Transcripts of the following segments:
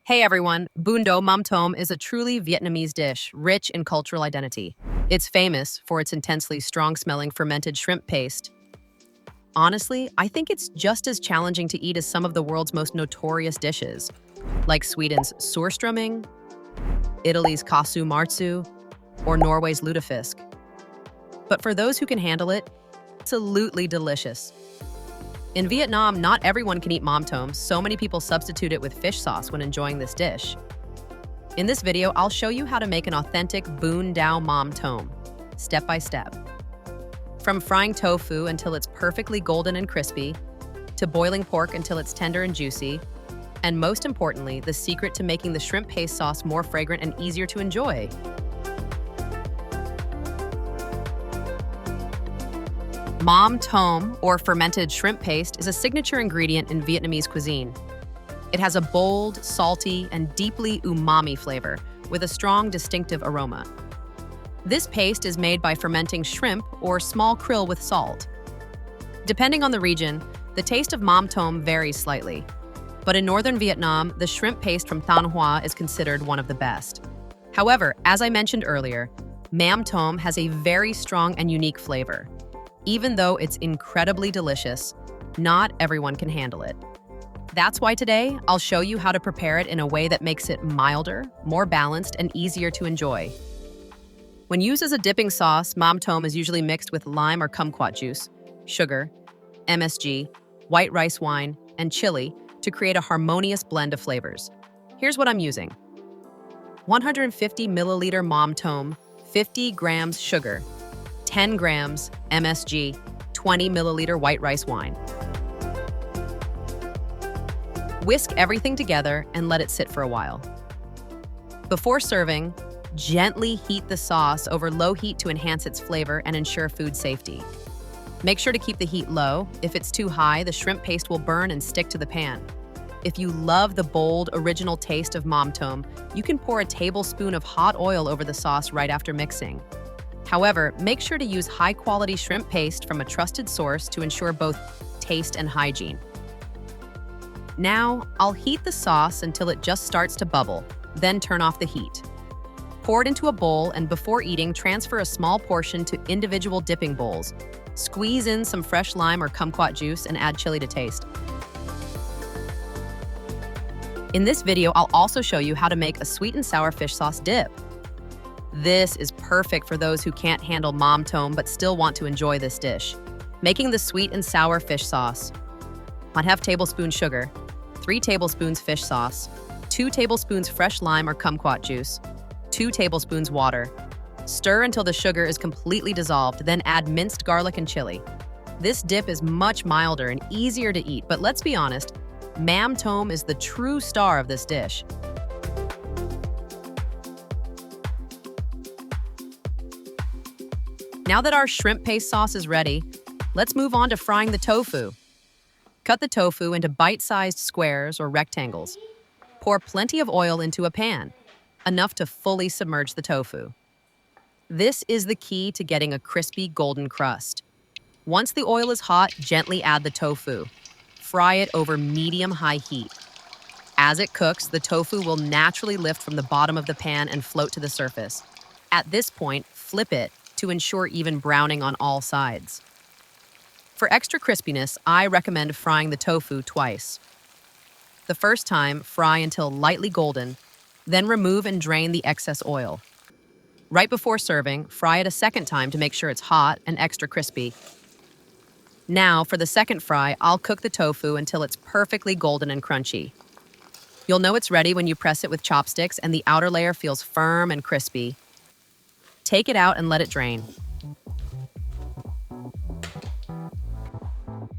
Hey everyone, Bun Dau Mam Tom is a truly Vietnamese dish, rich in cultural identity. It's famous for its intensely strong-smelling fermented shrimp paste. Honestly, I think it's just as challenging to eat as some of the world's most notorious dishes, like Sweden's surströmming, Italy's kasu marzu, or Norway's lutefisk. But for those who can handle it, it's absolutely delicious. In Vietnam, not everyone can eat mam tom, so many people substitute it with fish sauce when enjoying this dish. In this video, I'll show you how to make an authentic Bun Dau Mam Tom, step by step. From frying tofu until it's perfectly golden and crispy, to boiling pork until it's tender and juicy, and most importantly, the secret to making the shrimp paste sauce more fragrant and easier to enjoy. Mam tom, or fermented shrimp paste, is a signature ingredient in Vietnamese cuisine. It has a bold, salty, and deeply umami flavor, with a strong, distinctive aroma. This paste is made by fermenting shrimp or small krill with salt. Depending on the region, the taste of mam tom varies slightly. But in northern Vietnam, the shrimp paste from Thanh Hoa is considered one of the best. However, as I mentioned earlier, mam tom has a very strong and unique flavor. Even though it's incredibly delicious, not everyone can handle it. That's why today, I'll show you how to prepare it in a way that makes it milder, more balanced, and easier to enjoy. When used as a dipping sauce, mam tom is usually mixed with lime or kumquat juice, sugar, MSG, white rice wine, and chili to create a harmonious blend of flavors. Here's what I'm using. 150 milliliter mam tom, 50 grams sugar, 10 grams MSG, 20 milliliter white rice wine. Whisk everything together and let it sit for a while. Before serving, gently heat the sauce over low heat to enhance its flavor and ensure food safety. Make sure to keep the heat low. If it's too high, the shrimp paste will burn and stick to the pan. If you love the bold, original taste of mam tom, you can pour a tablespoon of hot oil over the sauce right after mixing. However, make sure to use high-quality shrimp paste from a trusted source to ensure both taste and hygiene. Now, I'll heat the sauce until it just starts to bubble, then turn off the heat. Pour it into a bowl and before eating, transfer a small portion to individual dipping bowls. Squeeze in some fresh lime or kumquat juice and add chili to taste. In this video, I'll also show you how to make a sweet and sour fish sauce dip. This is perfect for those who can't handle mam tom but still want to enjoy this dish. Making the sweet and sour fish sauce. 1/2 tablespoon sugar, 3 tablespoons fish sauce, 2 tablespoons fresh lime or kumquat juice, 2 tablespoons water. Stir until the sugar is completely dissolved, then add minced garlic and chili. This dip is much milder and easier to eat, but let's be honest, mam tom is the true star of this dish. Now that our shrimp paste sauce is ready, let's move on to frying the tofu. Cut the tofu into bite-sized squares or rectangles. Pour plenty of oil into a pan, enough to fully submerge the tofu. This is the key to getting a crispy golden crust. Once the oil is hot, gently add the tofu. Fry it over medium-high heat. As it cooks, the tofu will naturally lift from the bottom of the pan and float to the surface. At this point, flip it to ensure even browning on all sides. For extra crispiness, I recommend frying the tofu twice. The first time, fry until lightly golden, then remove and drain the excess oil. Right before serving, fry it a second time to make sure it's hot and extra crispy. Now, for the second fry, I'll cook the tofu until it's perfectly golden and crunchy. You'll know it's ready when you press it with chopsticks and the outer layer feels firm and crispy. Take it out and let it drain.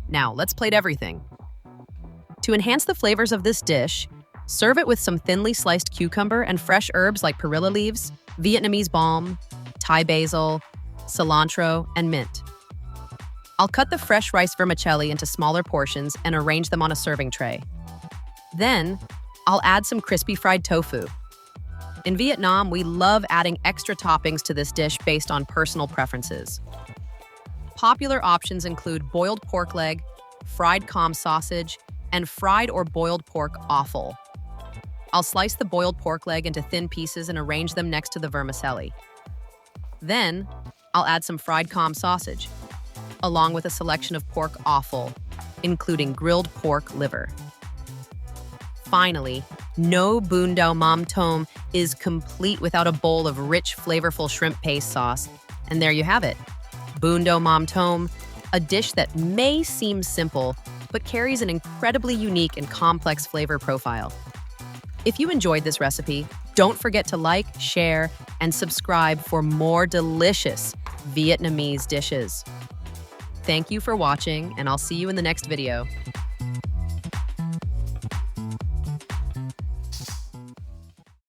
Now, let's plate everything. To enhance the flavors of this dish, serve it with some thinly sliced cucumber and fresh herbs like perilla leaves, Vietnamese balm, Thai basil, cilantro, and mint. I'll cut the fresh rice vermicelli into smaller portions and arrange them on a serving tray. Then, I'll add some crispy fried tofu. In Vietnam, we love adding extra toppings to this dish based on personal preferences. Popular options include boiled pork leg, fried com sausage, and fried or boiled pork offal. I'll slice the boiled pork leg into thin pieces and arrange them next to the vermicelli. Then, I'll add some fried Kham sausage, along with a selection of pork offal, including grilled pork liver. Finally, no Bun Dau Mam Tom is complete without a bowl of rich, flavorful shrimp paste sauce. And there you have it, Bun Dau Mam Tom, a dish that may seem simple, but carries an incredibly unique and complex flavor profile. If you enjoyed this recipe, don't forget to like, share, and subscribe for more delicious Vietnamese dishes. Thank you for watching, and I'll see you in the next video.